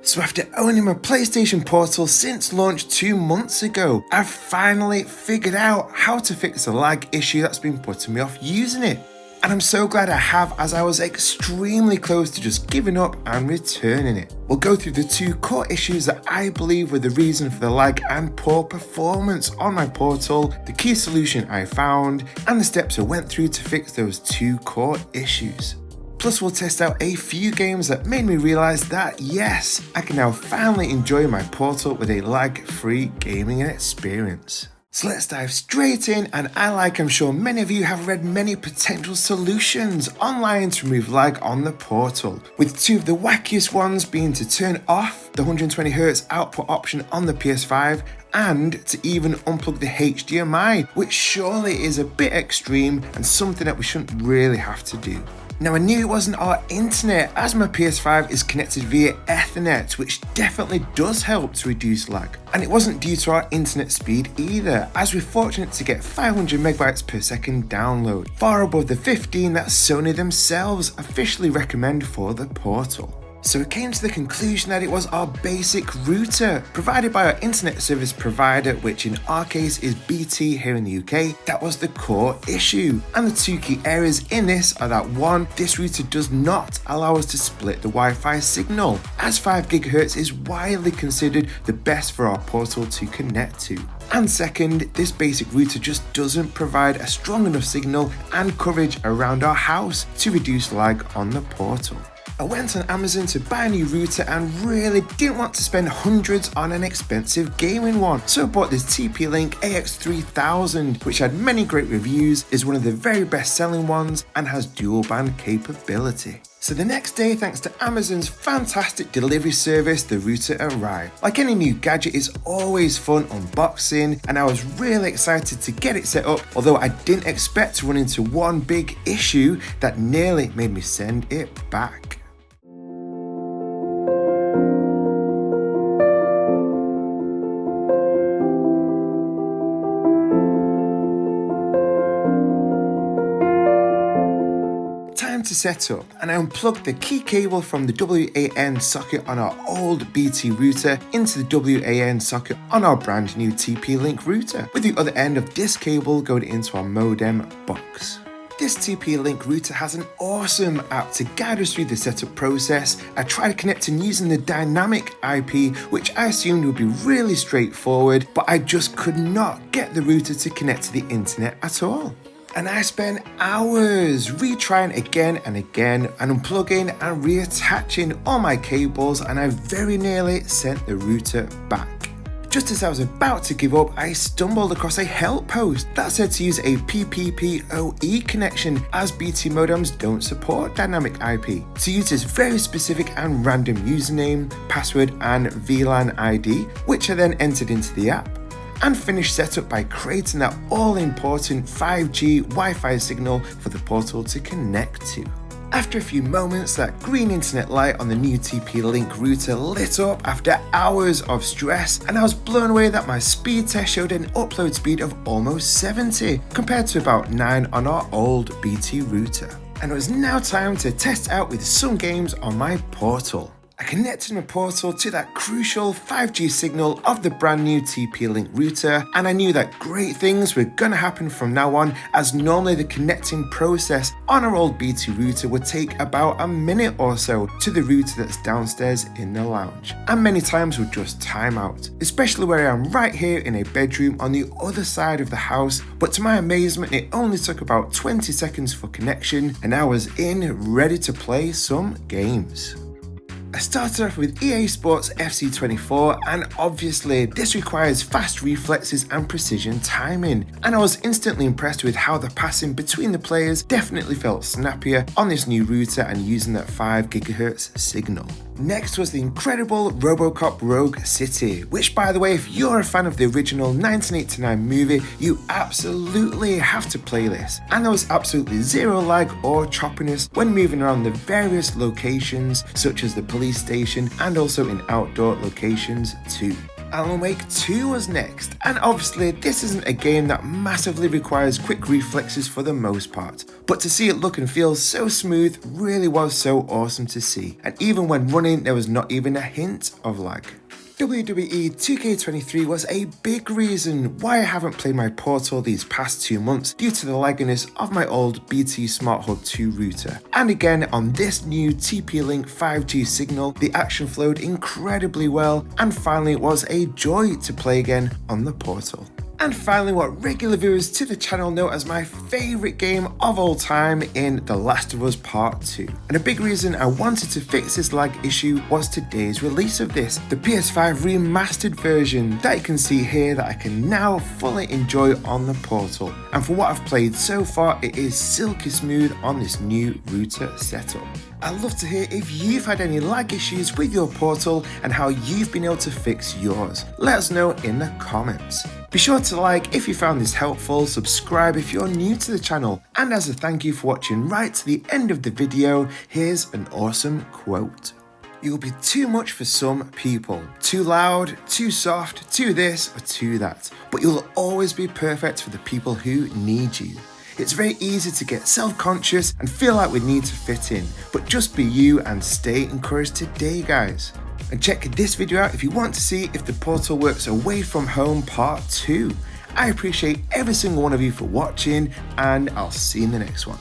So after owning my PlayStation Portal since launch 2 months ago, I've finally figured out how to fix a lag issue that's been putting me off using it. And I'm so glad I have, as I was extremely close to just giving up and returning it. We'll go through the 2 core issues that I believe were the reason for the lag and poor performance on my Portal, the key solution I found, and the steps I went through to fix those 2 core issues. Plus we'll test out a few games that made me realise that yes, I can now finally enjoy my Portal with a lag-free gaming experience. So let's dive straight in, and I'm sure many of you have read many potential solutions online to remove lag on the Portal, with 2 of the wackiest ones being to turn off the 120Hz output option on the PS5 and to even unplug the HDMI, which surely is a bit extreme and something that we shouldn't really have to do. Now I knew it wasn't our internet, as my PS5 is connected via Ethernet, which definitely does help to reduce lag. And it wasn't due to our internet speed either, as we're fortunate to get 500 megabytes per second download, far above the 15 that Sony themselves officially recommend for the Portal. So it came to the conclusion that it was our basic router, provided by our internet service provider, which in our case is BT here in the UK, that was the core issue. And the 2 key areas in this are that 1, this router does not allow us to split the Wi-Fi signal, as 5 GHz is widely considered the best for our Portal to connect to. And second, this basic router just doesn't provide a strong enough signal and coverage around our house to reduce lag on the Portal. I went on Amazon to buy a new router and really didn't want to spend hundreds on an expensive gaming one, so I bought this TP-Link AX3000, which had many great reviews, is one of the very best selling ones, and has dual band capability. So the next day, thanks to Amazon's fantastic delivery service, the router arrived. Like any new gadget, it's always fun unboxing, and I was really excited to get it set up, although I didn't expect to run into one big issue that nearly made me send it back. To set up, and I unplugged the key cable from the WAN socket on our old BT router into the WAN socket on our brand new TP-Link router, with the other end of this cable going into our modem box. This TP-Link router has an awesome app to guide us through the setup process. I tried connecting using the dynamic IP, which I assumed would be really straightforward, but I just could not get the router to connect to the internet at all. And I spent hours retrying again and again and unplugging and reattaching all my cables, and I very nearly sent the router back. Just as I was about to give up, I stumbled across a help post that said to use a PPPoE connection, as BT modems don't support dynamic IP. To use this very specific and random username, password and VLAN ID, which I then entered into the app, and finished setup by creating that all-important 5G Wi-Fi signal for the Portal to connect to. After a few moments, that green internet light on the new TP-Link router lit up after hours of stress, and I was blown away that my speed test showed an upload speed of almost 70, compared to about 9 on our old BT router. And it was now time to test out with some games on my Portal. I connected my Portal to that crucial 5G signal of the brand new TP-Link router, and I knew that great things were going to happen from now on, as normally the connecting process on our old BT router would take about a minute or so to the router that's downstairs in the lounge, and many times would just time out, especially where I am right here in a bedroom on the other side of the house. But to my amazement, it only took about 20 seconds for connection, and I was in, ready to play some games. I started off with EA Sports FC 24, and obviously this requires fast reflexes and precision timing, and I was instantly impressed with how the passing between the players definitely felt snappier on this new router and using that 5 GHz signal. Next was the incredible RoboCop Rogue City, which, by the way, if you're a fan of the original 1989 movie, you absolutely have to play this. And there was absolutely zero lag or choppiness when moving around the various locations, such as the police station and also in outdoor locations too. Alan Wake 2 was next, and obviously this isn't a game that massively requires quick reflexes for the most part, but to see it look and feel so smooth really was so awesome to see, and even when running there was not even a hint of lag. WWE 2K23 was a big reason why I haven't played my Portal these past 2 months due to the lagginess of my old BT Smart Hub 2 router. And again, on this new TP-Link 5G signal, the action flowed incredibly well, and finally it was a joy to play again on the Portal. And finally, what regular viewers to the channel know as my favourite game of all time in The Last of Us Part 2. And a big reason I wanted to fix this lag issue was today's release of this, the PS5 remastered version that you can see here that I can now fully enjoy on the Portal. And for what I've played so far, it is silky smooth on this new router setup. I'd love to hear if you've had any lag issues with your Portal and how you've been able to fix yours. Let us know in the comments. Be sure to like if you found this helpful, subscribe if you're new to the channel, and as a thank you for watching right to the end of the video, here's an awesome quote. You'll be too much for some people, too loud, too soft, too this or too that, but you'll always be perfect for the people who need you. It's very easy to get self-conscious and feel like we need to fit in, but just be you and stay encouraged today, guys. And check this video out if you want to see if the Portal works away from home part 2. I appreciate every single one of you for watching, and I'll see you in the next one.